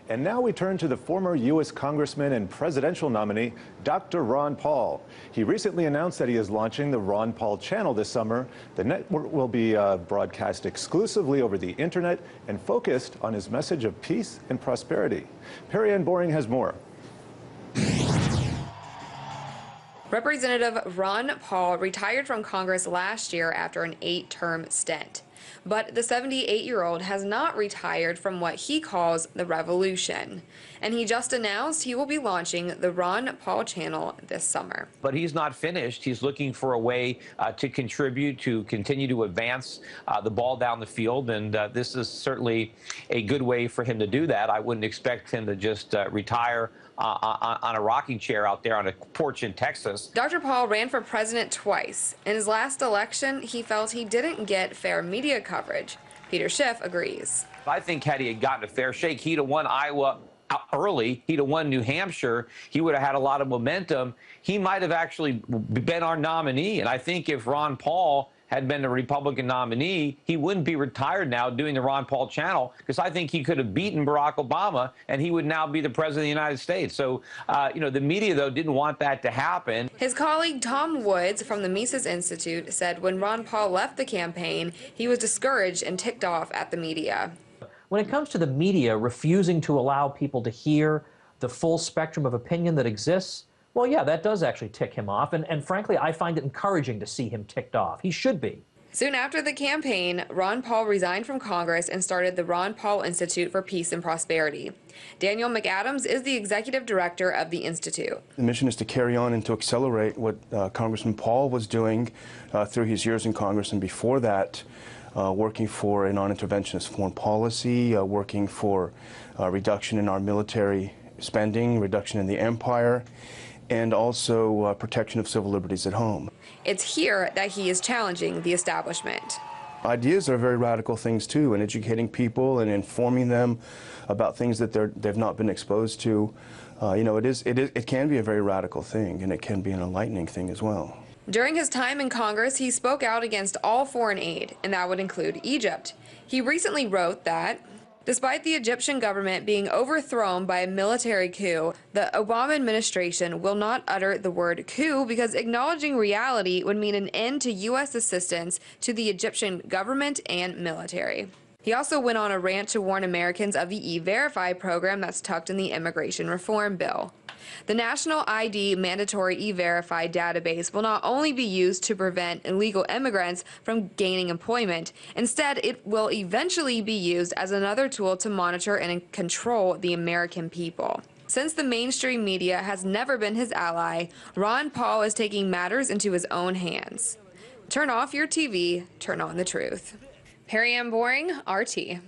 And now we turn to the former U.S. Congressman and presidential nominee, Dr. Ron Paul. He recently announced that he is launching the Ron Paul channel this summer. The network will be broadcast exclusively over the internet and focused on his message of peace and prosperity. Perry Ann Boring has more. Representative Ron Paul retired from Congress last year after an 8-term stint. But the 78-year-old has not retired from what he calls the revolution. And he just announced he will be launching the Ron Paul channel this summer. But he's not finished. He's looking for a way to contribute, to continue to advance the ball down the field. And this is certainly a good way for him to do that. I wouldn't expect him to just retire on a rocking chair out there on a porch in Texas. Dr. Paul ran for president twice. In his last election, he felt he didn't get fair media coverage. Peter Schiff agrees. I think had he gotten a fair shake, he'd have won Iowa early. He'd have won New Hampshire. He would have had a lot of momentum. He might have actually been our nominee. And I think if Ron Paul had been a Republican nominee, he wouldn't be retired now doing the Ron Paul channel, because I think he could have beaten Barack Obama and he would now be the president of the United States. So, the media, though, didn't want that to happen. His colleague Tom Woods from the Mises Institute said when Ron Paul left the campaign, he was discouraged and ticked off at the media. When it comes to the media refusing to allow people to hear the full spectrum of opinion that exists, well, yeah, that does actually tick him off. And frankly, I find it encouraging to see him ticked off. He should be. Soon after the campaign, Ron Paul resigned from Congress and started the Ron Paul Institute for Peace and Prosperity. Daniel McAdams is the executive director of the Institute. The mission is to carry on and to accelerate what Congressman Paul was doing through his years in Congress and before that, working for a non-interventionist foreign policy, working for reduction in our military spending, reduction in the empire, and also protection of civil liberties at home. It's here that he is challenging the establishment. Ideas are very radical things too, and educating people and informing them about things that they've not been exposed to. It can be a very radical thing, and it can be an enlightening thing as well. During his time in Congress, he spoke out against all foreign aid, and that would include Egypt. He recently wrote that, despite the Egyptian government being overthrown by a military coup, the Obama administration will not utter the word coup because acknowledging reality would mean an end to U.S. assistance to the Egyptian government and military. He also went on a rant to warn Americans of the E-Verify program that's tucked in the immigration reform bill. The National ID Mandatory E-Verify database will not only be used to prevent illegal immigrants from gaining employment, instead it will eventually be used as another tool to monitor and control the American people. Since the mainstream media has never been his ally, Ron Paul is taking matters into his own hands. Turn off your TV, turn on the truth. Perry Ann Boring, RT.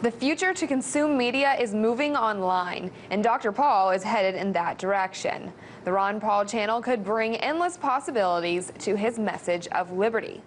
The future to consume media is moving online, and Dr. Paul is headed in that direction. The Ron Paul channel could bring endless possibilities to his message of liberty.